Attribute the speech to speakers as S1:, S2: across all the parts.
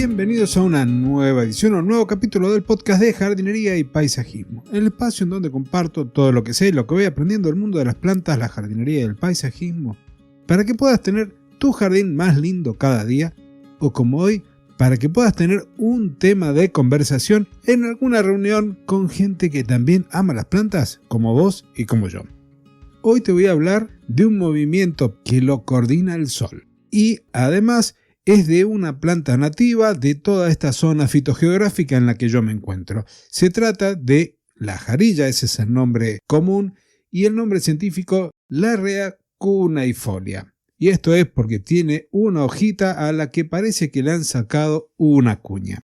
S1: Bienvenidos a una nueva edición o un nuevo capítulo del podcast de jardinería y paisajismo, el espacio en donde comparto todo lo que sé y lo que voy aprendiendo del mundo de las plantas, la jardinería y el paisajismo, para que puedas tener tu jardín más lindo cada día, o como hoy, para que puedas tener un tema de conversación en alguna reunión con gente que también ama las plantas, como vos y como yo. Hoy te voy a hablar de un movimiento que lo coordina el sol y además es de una planta nativa de toda esta zona fitogeográfica en la que yo me encuentro. Se trata de la jarilla, ese es el nombre común, y el nombre científico Larrea cuneifolia. Y esto es porque tiene una hojita a la que parece que le han sacado una cuña.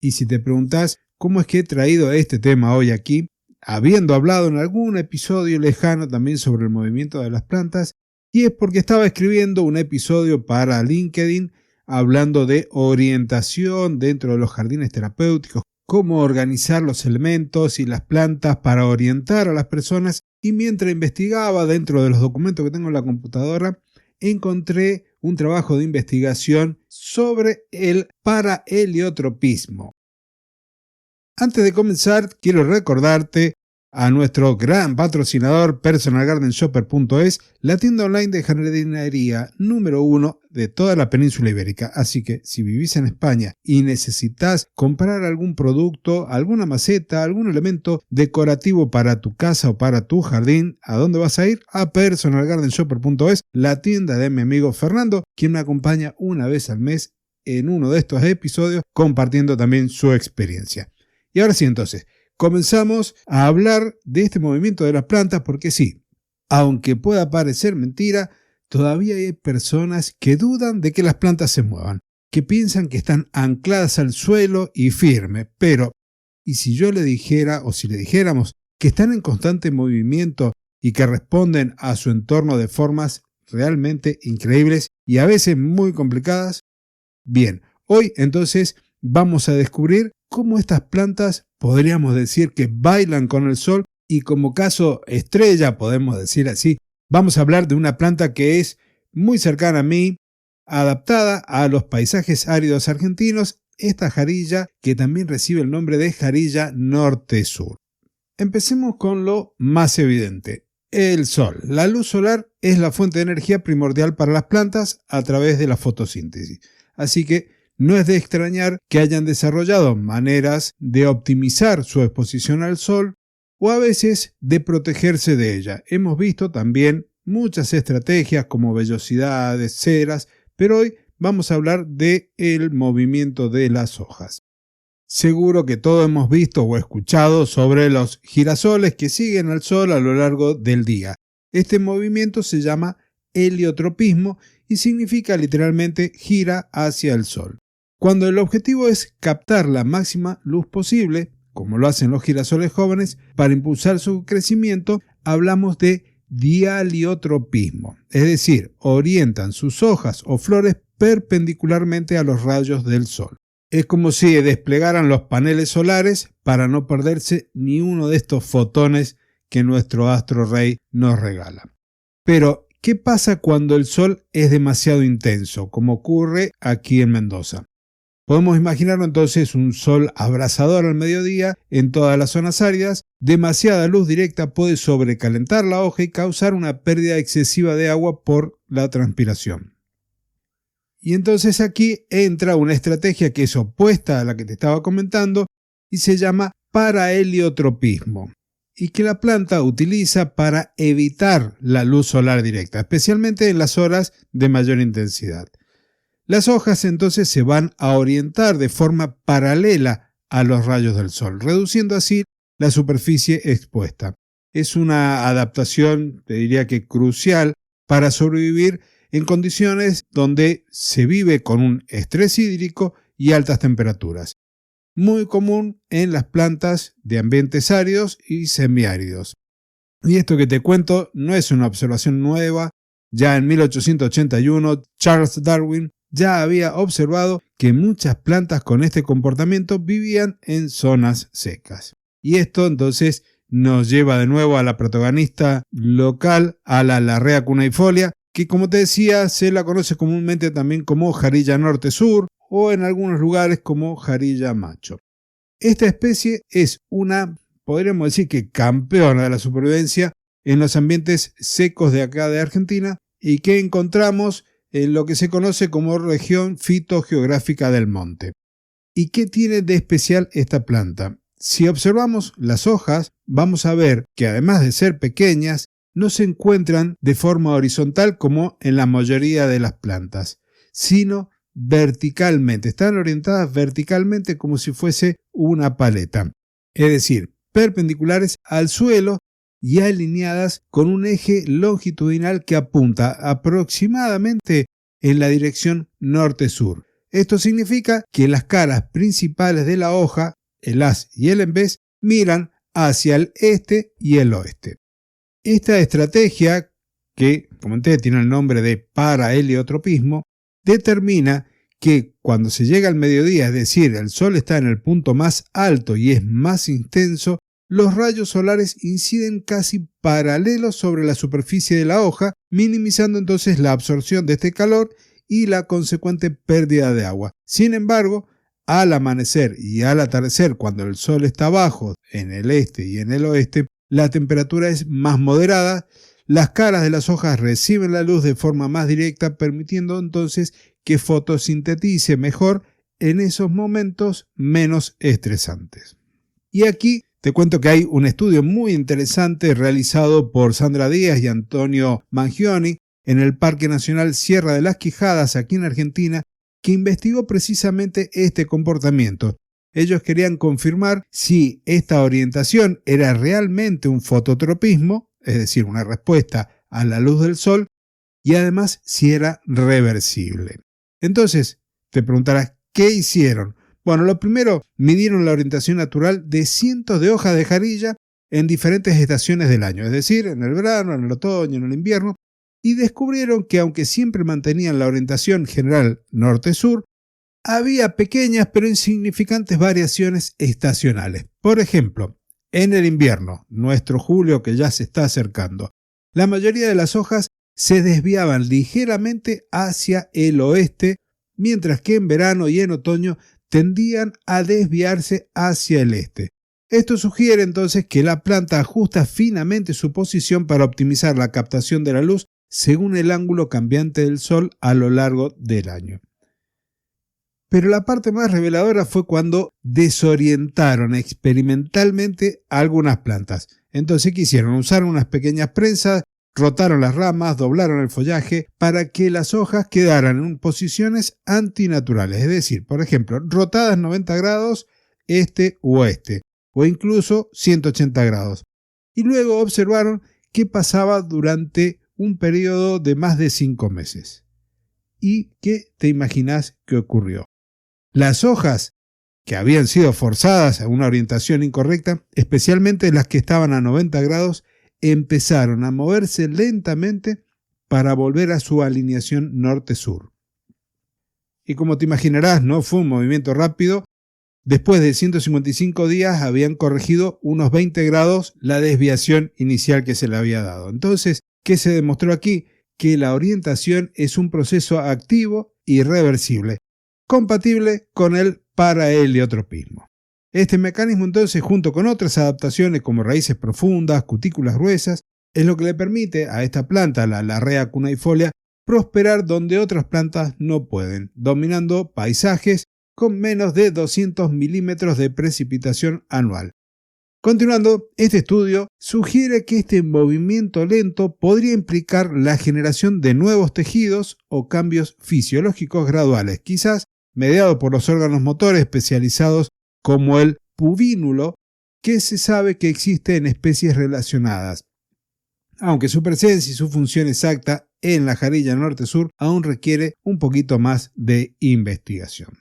S1: Y si te preguntás cómo es que he traído este tema hoy aquí, habiendo hablado en algún episodio lejano también sobre el movimiento de las plantas, y es porque estaba escribiendo un episodio para LinkedIn hablando de orientación dentro de los jardines terapéuticos, cómo organizar los elementos y las plantas para orientar a las personas, y mientras investigaba dentro de los documentos que tengo en la computadora, encontré un trabajo de investigación sobre el paraheliotropismo. Antes de comenzar, quiero recordarte a nuestro gran patrocinador personalgardenshopper.es, la tienda online de jardinería número 1 de toda la península ibérica. Así que si vivís en España y necesitas comprar algún producto, alguna maceta, algún elemento decorativo para tu casa o para tu jardín, ¿a dónde vas a ir? A personalgardenshopper.es, la tienda de mi amigo Fernando, quien me acompaña una vez al mes en uno de estos episodios, compartiendo también su experiencia. Y ahora sí, entonces, comenzamos a hablar de este movimiento de las plantas porque sí, aunque pueda parecer mentira, todavía hay personas que dudan de que las plantas se muevan, que piensan que están ancladas al suelo y firmes, pero ¿y si yo le dijera o si le dijéramos que están en constante movimiento y que responden a su entorno de formas realmente increíbles y a veces muy complicadas? Bien, hoy entonces vamos a descubrir cómo estas plantas podríamos decir que bailan con el sol y como caso estrella, podemos decir así, vamos a hablar de una planta que es muy cercana a mí, adaptada a los paisajes áridos argentinos, esta jarilla que también recibe el nombre de jarilla norte-sur. Empecemos con lo más evidente, el sol. La luz solar es la fuente de energía primordial para las plantas a través de la fotosíntesis, así que no es de extrañar que hayan desarrollado maneras de optimizar su exposición al sol o a veces de protegerse de ella. Hemos visto también muchas estrategias como vellosidades, ceras, pero hoy vamos a hablar del movimiento de las hojas. Seguro que todos hemos visto o escuchado sobre los girasoles que siguen al sol a lo largo del día. Este movimiento se llama heliotropismo y significa literalmente gira hacia el sol. Cuando el objetivo es captar la máxima luz posible, como lo hacen los girasoles jóvenes, para impulsar su crecimiento, hablamos de dialiotropismo, es decir, orientan sus hojas o flores perpendicularmente a los rayos del sol. Es como si desplegaran los paneles solares para no perderse ni uno de estos fotones que nuestro astro rey nos regala. Pero, ¿qué pasa cuando el sol es demasiado intenso, como ocurre aquí en Mendoza? Podemos imaginarlo entonces un sol abrasador al mediodía en todas las zonas áridas. Demasiada luz directa puede sobrecalentar la hoja y causar una pérdida excesiva de agua por la transpiración. Y entonces aquí entra una estrategia que es opuesta a la que te estaba comentando y se llama paraheliotropismo, y que la planta utiliza para evitar la luz solar directa, especialmente en las horas de mayor intensidad. Las hojas entonces se van a orientar de forma paralela a los rayos del sol, reduciendo así la superficie expuesta. Es una adaptación, te diría que crucial, para sobrevivir en condiciones donde se vive con un estrés hídrico y altas temperaturas. Muy común en las plantas de ambientes áridos y semiáridos. Y esto que te cuento no es una observación nueva. Ya en 1881, Charles Darwin ya había observado que muchas plantas con este comportamiento vivían en zonas secas. Y esto entonces nos lleva de nuevo a la protagonista local, a la Larrea cuneifolia, que como te decía se la conoce comúnmente también como jarilla norte-sur o en algunos lugares como jarilla macho. Esta especie es una, podríamos decir que campeona de la supervivencia en los ambientes secos de acá de Argentina y que encontramos en lo que se conoce como región fitogeográfica del monte. ¿Y qué tiene de especial esta planta? Si observamos las hojas, vamos a ver que además de ser pequeñas, no se encuentran de forma horizontal como en la mayoría de las plantas, sino verticalmente. Están orientadas verticalmente como si fuese una paleta, es decir, perpendiculares al suelo y alineadas con un eje longitudinal que apunta aproximadamente en la dirección norte-sur. Esto significa que las caras principales de la hoja, el haz y el embés, miran hacia el este y el oeste. Esta estrategia, que comenté tiene el nombre de paraheliotropismo, determina que cuando se llega al mediodía, es decir, el sol está en el punto más alto y es más intenso, los rayos solares inciden casi paralelos sobre la superficie de la hoja, minimizando entonces la absorción de este calor y la consecuente pérdida de agua. Sin embargo, al amanecer y al atardecer, cuando el sol está bajo en el este y en el oeste, la temperatura es más moderada, las caras de las hojas reciben la luz de forma más directa, permitiendo entonces que fotosintetice mejor en esos momentos menos estresantes. Y aquí te cuento que hay un estudio muy interesante realizado por Sandra Díaz y Antonio Mangioni en el Parque Nacional Sierra de las Quijadas, aquí en Argentina, que investigó precisamente este comportamiento. Ellos querían confirmar si esta orientación era realmente un fototropismo, es decir, una respuesta a la luz del sol, y además si era reversible. Entonces, te preguntarás, ¿qué hicieron? Bueno, lo primero, midieron la orientación natural de cientos de hojas de jarilla en diferentes estaciones del año, es decir, en el verano, en el otoño, en el invierno, y descubrieron que aunque siempre mantenían la orientación general norte-sur, había pequeñas pero insignificantes variaciones estacionales. Por ejemplo, en el invierno, nuestro julio que ya se está acercando, la mayoría de las hojas se desviaban ligeramente hacia el oeste, mientras que en verano y en otoño tendían a desviarse hacia el este. Esto sugiere entonces que la planta ajusta finamente su posición para optimizar la captación de la luz según el ángulo cambiante del sol a lo largo del año. Pero la parte más reveladora fue cuando desorientaron experimentalmente algunas plantas. Entonces, ¿qué hicieron? Usaron unas pequeñas prensas, rotaron las ramas, doblaron el follaje para que las hojas quedaran en posiciones antinaturales, es decir, por ejemplo, rotadas 90 grados este u oeste, o incluso 180 grados. Y luego observaron qué pasaba durante un periodo de más de 5 meses. ¿Y qué te imaginas que ocurrió? Las hojas que habían sido forzadas a una orientación incorrecta, especialmente las que estaban a 90 grados, empezaron a moverse lentamente para volver a su alineación norte-sur. Y como te imaginarás, no fue un movimiento rápido. Después de 155 días habían corregido unos 20 grados la desviación inicial que se le había dado. Entonces, ¿qué se demostró aquí? Que la orientación es un proceso activo y reversible, compatible con el paraheliotropismo. Este mecanismo entonces, junto con otras adaptaciones como raíces profundas, cutículas gruesas, es lo que le permite a esta planta, la Larrea cuneifolia, prosperar donde otras plantas no pueden, dominando paisajes con menos de 200 milímetros de precipitación anual. Continuando, este estudio sugiere que este movimiento lento podría implicar la generación de nuevos tejidos o cambios fisiológicos graduales, quizás mediado por los órganos motores especializados como el puvínulo, que se sabe que existe en especies relacionadas, aunque su presencia y su función exacta en la jarilla norte-sur aún requiere un poquito más de investigación.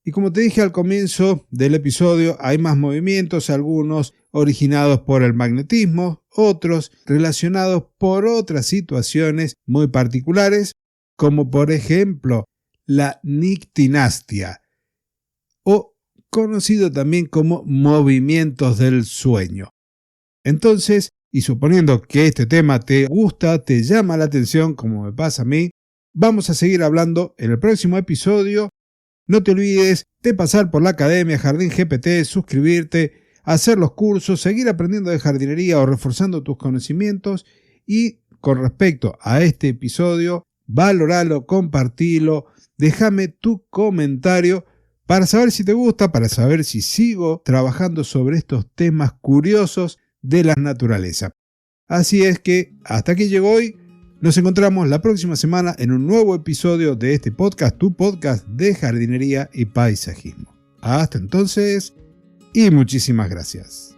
S1: Y como te dije al comienzo del episodio, hay más movimientos, algunos originados por el magnetismo, otros relacionados por otras situaciones muy particulares, como por ejemplo la nictinastia, o conocido también como movimientos del sueño. Entonces, y suponiendo que este tema te gusta, te llama la atención, como me pasa a mí, vamos a seguir hablando en el próximo episodio No te olvides de pasar por la Academia Jardín GPT, suscribirte, hacer los cursos, seguir aprendiendo de jardinería o reforzando tus conocimientos. Y con respecto a este episodio, valoralo, compartilo, déjame tu comentario para saber si te gusta, para saber si sigo trabajando sobre estos temas curiosos de la naturaleza. Así es que hasta aquí llegó hoy. Nos encontramos la próxima semana en un nuevo episodio de este podcast, tu podcast de jardinería y paisajismo. Hasta entonces y muchísimas gracias.